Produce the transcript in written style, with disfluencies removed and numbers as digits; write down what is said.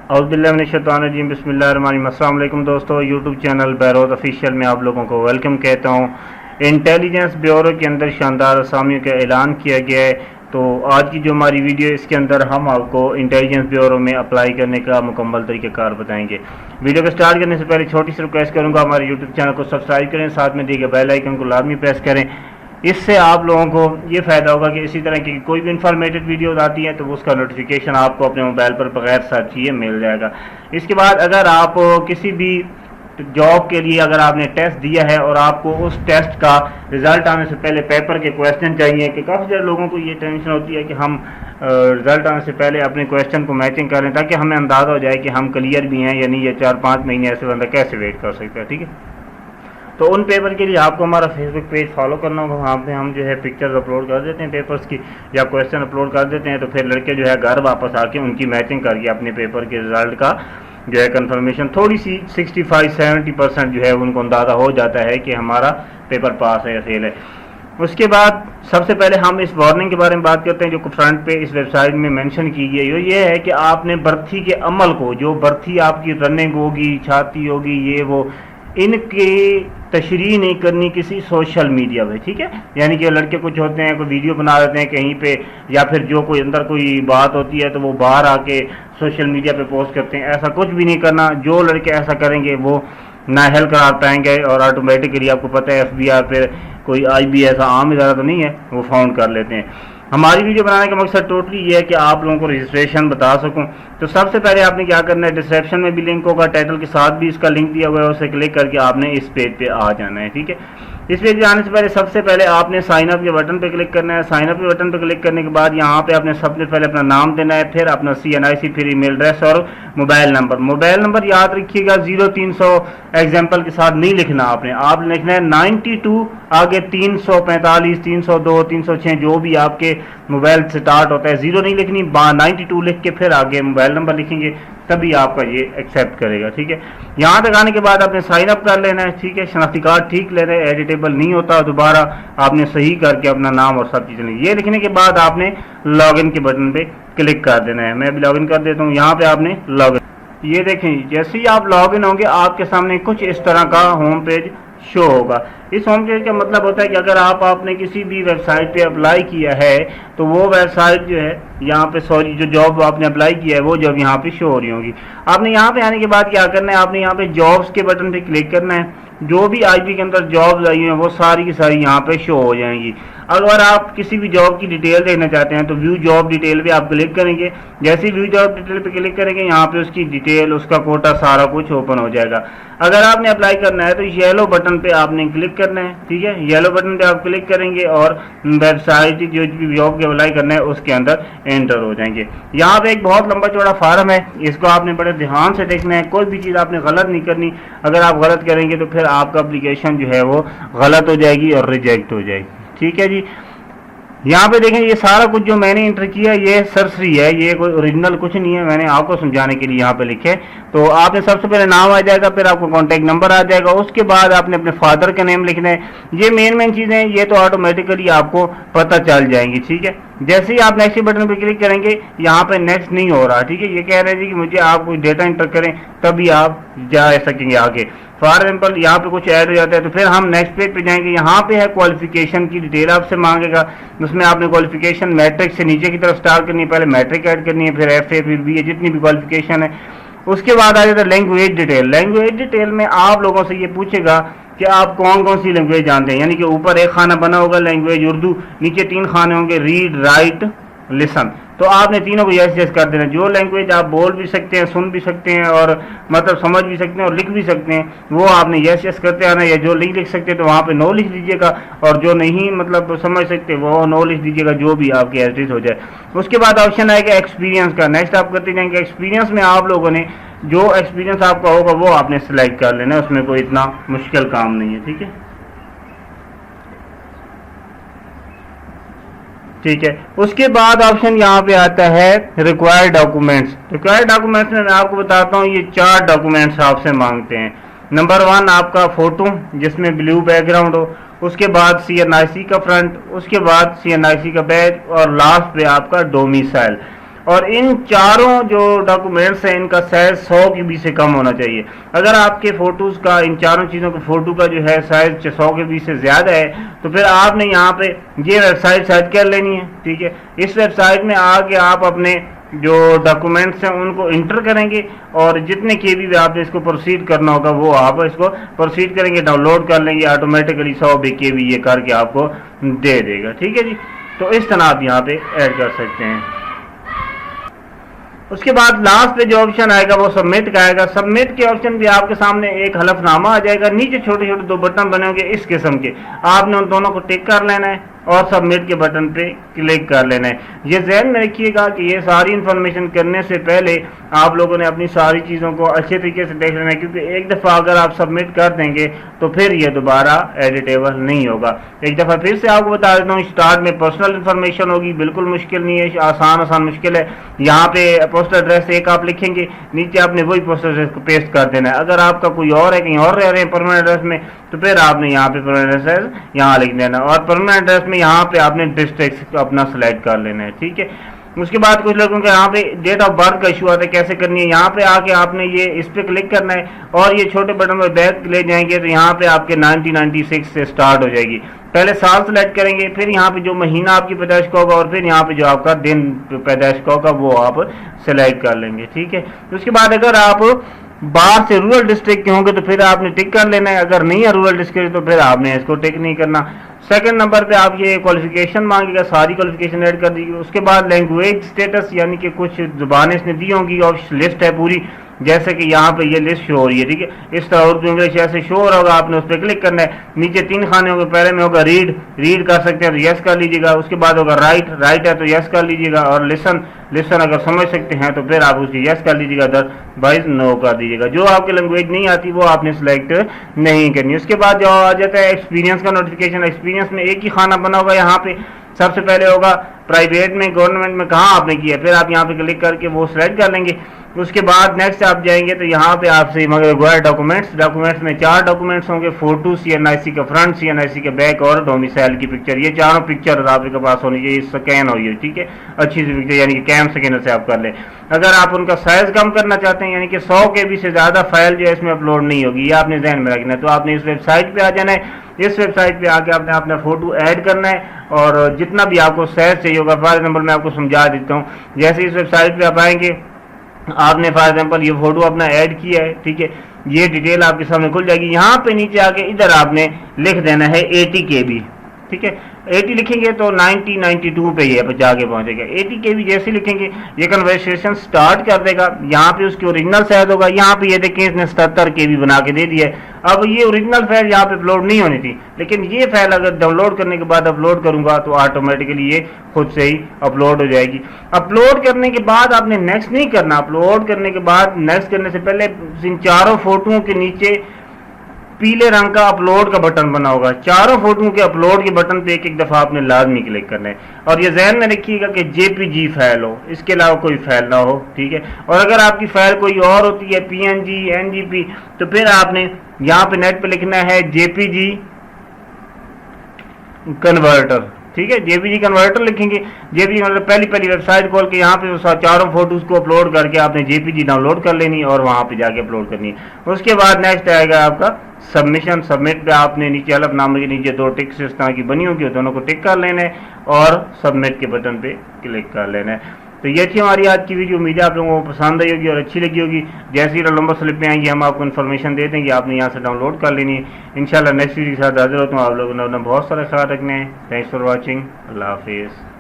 औज़ुबिल्लाहिमिनश्शैतानिर्रजीम बिस्मिल्लाहिर्रहमानिर्रहीम। अस्सलाम वालेकुम दोस्तों, यूट्यूब चैनल बैरोज़ ऑफिशियल में आप लोगों को वेलकम कहता हूँ। इंटेलिजेंस ब्यूरो के अंदर शानदार असामियों का ऐलान किया गया है। तो आज की जो हमारी वीडियो, इसके अंदर हम आपको इंटेलिजेंस ब्यूरो में अप्लाई करने का मुकम्मल तरीक़ाकार बताएंगे। वीडियो को स्टार्ट करने से पहले छोटी सी रिक्वेस्ट करूँगा, हमारे यूट्यूब चैनल को सब्सक्राइब करें, साथ में दिए गए बेल आइकन को लाजमी प्रेस करें। इससे आप लोगों को ये फ़ायदा होगा कि इसी तरह की कोई भी इंफॉर्मेटिव वीडियो आती है तो उसका नोटिफिकेशन आपको अपने मोबाइल पर बगैर सर्च किए मिल जाएगा। इसके बाद अगर आप किसी भी जॉब के लिए अगर आपने टेस्ट दिया है और आपको उस टेस्ट का रिज़ल्ट आने से पहले पेपर के क्वेश्चन चाहिए, कि काफ़ी सारे लोगों को ये टेंशन होती है कि हम रिज़ल्ट आने से पहले अपने क्वेश्चन को मैचिंग करें ताकि हमें अंदाज़ा हो जाए कि हम क्लियर भी हैं या नहीं, या 4-5 महीने ऐसे बंदा कैसे वेट कर सकता है। ठीक है, तो उन पेपर के लिए आपको हमारा फेसबुक पेज फॉलो करना होगा। वहाँ पे हम जो है पिक्चर्स अपलोड कर देते हैं पेपर्स की, या क्वेश्चन अपलोड कर देते हैं। तो फिर लड़के जो है घर वापस आके उनकी मैचिंग करके अपने पेपर के रिज़ल्ट का जो है कंफर्मेशन, थोड़ी सी 65-70% जो है उनको अंदाज़ा हो जाता है कि हमारा पेपर पास है या फेल है। उसके बाद सबसे पहले हम इस वार्निंग के बारे में बात करते हैं जो फ्रंट पे इस वेबसाइट में मेंशन की गई है। ये है कि आपने भर्ती के अमल को, जो भर्ती आपकी रनिंग होगी, छाती होगी, ये वो, इनकी तशरीह नहीं करनी किसी सोशल मीडिया पे। ठीक है, यानी कि लड़के कुछ होते हैं, कोई वीडियो बना देते हैं कहीं पे, या फिर जो कोई अंदर कोई बात होती है तो वो बाहर आके सोशल मीडिया पे पोस्ट करते हैं। ऐसा कुछ भी नहीं करना। जो लड़के ऐसा करेंगे वो नाअहल करार पाएंगे और ऑटोमेटिकली आपको पता है FBI फिर कोई IB ऐसा आम इदारा तो नहीं है, वो फाउंड कर लेते हैं। हमारी वीडियो बनाने का मकसद टोटली ये है कि आप लोगों को रजिस्ट्रेशन बता सकूं। तो सबसे पहले आपने क्या करना है, डिस्क्रिप्शन में भी लिंक होगा, टाइटल के साथ भी इसका लिंक दिया हुआ है, उसे क्लिक करके आपने इस पेज पे आ जाना है। ठीक है, इस पेज पे आने से पहले सबसे पहले आपने साइन अप के बटन पे क्लिक करना है। साइन अप के बटन पे क्लिक करने के बाद यहाँ पे आपने सबसे पहले अपना नाम देना है, फिर अपना CNIC, फिर ईमेल एड्रेस और मोबाइल नंबर। मोबाइल नंबर याद रखिएगा 0300 एग्जाम्पल के साथ नहीं लिखना आपने, आप लिखना है 92 आगे 345 302 306 जो भी आपके मोबाइल से स्टार्ट होता है, 0 नहीं लिखनी, 92 लिख के फिर आगे मोबाइल नंबर लिखेंगे, तभी आपका ये एक्सेप्ट करेगा। ठीक है, यहाँ तक आने के बाद आपने साइन अप कर लेना है। ठीक है, शनाख्ती कार्ड ठीक लेना है, एडिटेबल नहीं होता, दोबारा आपने सही करके अपना नाम और सब चीज़ें, ये लिखने के बाद आपने लॉगिन के बटन पे क्लिक कर देना है। मैं भी लॉगिन कर देता हूँ। यहाँ पे आपने लॉगिन, ये देखें जैसे ही आप लॉगिन होंगे आपके सामने कुछ इस तरह का होम पेज शो होगा। इस होम पेज का मतलब होता है कि अगर आपने किसी भी वेबसाइट पे अप्लाई किया है तो वो वेबसाइट जो है यहाँ पे, सॉरी, जो जॉब आपने अप्लाई किया है वो जॉब यहाँ पे शो हो रही होगी। आपने यहाँ पे आने के बाद क्या करना है, आपने यहाँ पे जॉब्स के बटन पे क्लिक करना है। जो भी IB के अंदर जॉब्स आई हैं वो सारी की सारी यहाँ पे शो हो जाएंगी। अगर आप किसी भी जॉब की डिटेल देखना चाहते हैं तो व्यू जॉब डिटेल पे आप क्लिक करेंगे। जैसे ही व्यू जॉब डिटेल पे क्लिक करेंगे यहाँ पे उसकी डिटेल, उसका कोटा, सारा कुछ ओपन हो जाएगा। अगर आपने अप्लाई करना है तो येलो बटन पे आपने क्लिक करना है। ठीक है, येलो बटन पे आप क्लिक करेंगे और वेबसाइट जो भी जॉब के अप्लाई करना है उसके अंदर एंटर हो जाएंगे। यहाँ पे एक बहुत लंबा चौड़ा फार्म है, इसको आपने बड़े ध्यान से देखना है, कोई भी चीज़ आपने गलत नहीं करनी। अगर आप गलत करेंगे तो फिर आपका एप्लीकेशन जो है वो गलत हो जाएगी और रिजेक्ट हो जाएगी। ठीक है जी, यहाँ पे देखें ये सारा कुछ जो मैंने इंटर किया ये सरसरी है, ये कोई ओरिजिनल कुछ नहीं है, मैंने आपको समझाने के लिए यहाँ पे लिखे। तो आपने सबसे पहले नाम आ जाएगा, फिर आपको कॉन्टैक्ट नंबर आ जाएगा, उसके बाद आपने अपने फादर का नेम लिखना है। ये मेन चीज़ें, ये तो ऑटोमेटिकली आपको पता चल जाएंगी। ठीक है, जैसे ही आप नेक्स्ट बटन पर क्लिक करेंगे यहाँ पे नेक्स्ट नहीं हो रहा। ठीक है, ये कह रहे हैं कि मुझे आप कोई डेटा इंटर करें तभी आप जा सकेंगे आगे। फॉर एग्जाम्पल यहाँ पे कुछ ऐड हो जाता है तो फिर हम नेक्स्ट पेज पे जाएंगे। यहाँ पे है क्वालिफिकेशन की डिटेल आपसे मांगेगा, उसमें आपने क्वालिफिकेशन मैट्रिक से नीचे की तरफ स्टार्ट करनी है, पहले मैट्रिक ऐड करनी है, फिर FA, फिर BA, जितनी भी क्वालिफिकेशन है। उसके बाद आ जाता है लैंग्वेज डिटेल। लैंग्वेज डिटेल में आप लोगों से ये पूछेगा कि आप कौन कौन सी लैंग्वेज जानते हैं, यानी कि ऊपर एक खाना बना होगा लैंग्वेज उर्दू, नीचे 3 खाने होंगे रीड, राइट, लिसन। तो आपने तीनों को यस यस कर देना। जो लैंग्वेज आप बोल भी सकते हैं, सुन भी सकते हैं और मतलब समझ भी सकते हैं और लिख भी सकते हैं, वो आपने यस यस करते आना। या जो नहीं लिख सकते तो वहाँ पे नो लिख दीजिएगा, और जो नहीं मतलब समझ सकते वो नो लिख दीजिएगा, जो भी आपके एड्रेस हो जाए। उसके बाद ऑप्शन आएगा एक्सपीरियंस का, नेक्स्ट आप करते जाएंगे। एक्सपीरियंस में आप लोगों ने जो एक्सपीरियंस आपका होगा वो आपने सिलेक्ट कर लेना है, उसमें कोई इतना मुश्किल काम नहीं है। ठीक है, ठीक है, उसके बाद ऑप्शन यहाँ पे आता है रिक्वायर्ड डॉक्यूमेंट्स। रिक्वायर्ड डॉक्यूमेंट्स में मैं आपको बताता हूँ, ये 4 डॉक्यूमेंट्स आपसे मांगते हैं। नंबर 1 आपका फ़ोटो जिसमें ब्लू बैकग्राउंड हो, उसके बाद CNIC का फ्रंट, उसके बाद CNIC का बैक, और लास्ट पे आपका डोमिसाइल। और इन चारों जो डॉक्यूमेंट्स हैं इनका साइज 100 KB से कम होना चाहिए। अगर आपके फोटोज़ का, इन चारों चीज़ों के फ़ोटो का जो है साइज 100 KB से ज़्यादा है तो फिर आपने यहाँ पे ये वेबसाइट सर्च कर लेनी है। ठीक है, इस वेबसाइट में आके आप अपने जो डॉक्यूमेंट्स हैं उनको इंटर करेंगे और जितने KB पे आपने इसको प्रोसीड करना होगा वो आप इसको प्रोसीड करेंगे, डाउनलोड कर लेंगे, ऑटोमेटिकली 100 KB ये करके आपको दे देगा। ठीक है जी, तो इस तरह आप यहाँ पे ऐड कर सकते हैं। उसके बाद लास्ट पे जो ऑप्शन आएगा वो सबमिट का आएगा। सबमिट के ऑप्शन भी आपके सामने एक हलफनामा आ जाएगा, नीचे छोटे छोटे 2 बटन बने होंगे इस किस्म के, आपने उन दोनों को टिक कर लेना है और सबमिट के बटन पे क्लिक कर लेना है। ये ध्यान में रखिएगा कि ये सारी इन्फॉर्मेशन करने से पहले आप लोगों ने अपनी सारी चीज़ों को अच्छे तरीके से देख लेना है, क्योंकि एक दफ़ा अगर आप सबमिट कर देंगे तो फिर ये दोबारा एडिटेबल नहीं होगा। एक दफ़ा फिर से आपको बता देता हूँ, स्टार्ट में पर्सनल इन्फॉर्मेशन होगी, बिल्कुल मुश्किल नहीं है, आसान मुश्किल है। यहाँ पे पोस्टल एड्रेस एक आप लिखेंगे, नीचे आपने वही पोस्टल एड्रेस को पेस्ट कर देना है। अगर आपका कोई और है, कहीं और रह रहे हैं परमानेंट एड्रेस में, तो फिर आपने यहाँ पे परमानेंट एड्रेस यहाँ लिख देना और परमानेंट एड्रेस में यहाँ पे आपने डिस्ट्रिक्ट अपना सेलेक्ट कर लेना है। ठीक है, उसके बाद कुछ लोगों का यहाँ पे डेट ऑफ बर्थ का इशू आता है, कैसे करनी है। यहाँ पे आके आपने ये इस पे क्लिक करना है और ये छोटे बटन पर बैक ले जाएंगे तो यहाँ पे आपके 1996 से स्टार्ट हो जाएगी। पहले साल सेलेक्ट करेंगे, फिर यहाँ पे जो महीना आपकी पैदाइश का होगा और फिर यहाँ पे जो आपका दिन पैदाइश का होगा वो आप सेलेक्ट कर लेंगे। ठीक है, उसके बाद अगर आप बाहर से रूरल डिस्ट्रिक्ट के होंगे तो फिर आपने टिक कर लेना है, अगर नहीं है रूरल डिस्ट्रिक्ट तो फिर आपने इसको टिक नहीं करना। सेकंड नंबर पे आप ये क्वालिफिकेशन मांगेगा, सारी क्वालिफिकेशन ऐड कर दीजिए। उसके बाद लैंग्वेज स्टेटस, यानी कि कुछ जुबानें इसने दी होंगी और लिस्ट है पूरी, जैसे कि यहाँ पे ये लिस्ट शो हो रही है। ठीक है, इस तरह उर्दू इंग्लिश ऐसे शो हो रहा होगा, आपने उस पर क्लिक करना है। नीचे 3 खाने होंगे, पहले में होगा रीड कर सकते हैं तो यस कर लीजिएगा। उसके बाद होगा राइट है तो यस कर लीजिएगा और लिसन अगर समझ सकते हैं तो फिर आप उसकी यस कर लीजिएगा, अदरवाइज नो कर दीजिएगा। जो आपकी लैंग्वेज नहीं आती वो आपने सिलेक्ट नहीं करनी। उसके बाद जो आ जाता है एक्सपीरियंस का नोटिफिकेशन, एक्सपीरियंस में एक ही खाना बना होगा। यहाँ पे सबसे पहले होगा प्राइवेट में, गवर्नमेंट में कहाँ आपने किया, फिर आप यहाँ पे क्लिक करके वो सिलेक्ट कर लेंगे। उसके बाद नेक्स्ट आप जाएंगे तो यहाँ पे आपसे मगर डॉक्यूमेंट्स में 4 डॉक्यूमेंट्स होंगे, फोटो, CNIC का फ्रंट, CNIC का बैक और डोमिसाइल की पिक्चर। ये चारों पिक्चर आपके पास होनी चाहिए, स्कैन होगी। ठीक है, अच्छी सी पिक्चर, यानी कि कैम स्कैनर से आप कर लें। अगर आप उनका साइज कम करना चाहते हैं, यानी कि 100 KB से ज़्यादा फाइल जो है इसमें अपलोड नहीं होगी, ये आपने ध्यान में रखना है। तो आपने इस वेबसाइट पर आ जाना है, इस वेबसाइट पे आके आपने अपना फोटो ऐड करना है और जितना भी आपको साइज चाहिए होगा। फॉर एग्जाम्पल मैं आपको समझा देता हूँ, जैसे इस वेबसाइट पे आप आएंगे, आपने फॉर एग्जाम्पल ये फोटो अपना ऐड किया है। ठीक है, ये डिटेल आपके सामने खुल जाएगी। यहाँ पे नीचे आके इधर आपने लिख देना है 80 KB। ठीक है, 80 लिखेंगे तो 92 पे ये जाके पहुंचेगा। 80 KB जैसे लिखेंगे ये कन्वर्सेशन स्टार्ट कर देगा। यहाँ पे उसकी ओरिजिनल साइज होगा, यहाँ पे ये देखें इसने 77 KB बना के दे दिया है। अब ये ओरिजिनल फाइल यहाँ पे अपलोड नहीं होनी थी, लेकिन ये फाइल अगर डाउनलोड करने के बाद अपलोड करूंगा तो ऑटोमेटिकली ये खुद से ही अपलोड हो जाएगी। अपलोड करने के बाद आपने नेक्स्ट नहीं करना, अपलोड करने के बाद नेक्स्ट करने से पहले इन चारों फोटोओं के नीचे पीले रंग का अपलोड का बटन बना होगा। चारों फोटो के अपलोड के बटन पे एक दफा आपने लाजमी क्लिक करना है और ये ध्यान में रखिएगा कि JPG फाइल हो, इसके अलावा कोई फाइल ना हो। ठीक है, और अगर आपकी फाइल कोई और होती है PNG, NGP, तो फिर आपने यहाँ पे नेट पे लिखना है JPG कन्वर्टर। ठीक है, JPG कन्वर्टर लिखेंगे। JPG कन्वर्टर पहली वेबसाइट खोल के यहाँ पे चारों फोटोज को अपलोड करके आपने JPG डाउनलोड कर लेनी है और वहाँ पे जाके अपलोड करनी है। उसके बाद नेक्स्ट आएगा आपका सबमिशन। सबमिट पे आपने नीचे हलफनामे के नीचे 2 टिक्स इस तरह की बनी होगी, दोनों को टिक कर लेना है और सबमिट के बटन पे क्लिक कर लेना है। तो ये थी हमारी आज की वीडियो। उम्मीद है आप लोगों को पसंद आई होगी और अच्छी लगी होगी। जैसे ही रोल नंबर स्लिप में आएंगे हम आपको इन्फॉर्मेशन दे देंगे, आपने यहाँ से डाउनलोड कर लेनी है। इंशाल्लाह नेक्स्ट वीडियो के साथ हाजिर होता हूँ। आप लोगों ने अपना बहुत सारा ख्याल रखना है। Thanks for watching. अल्लाह हाफिज़।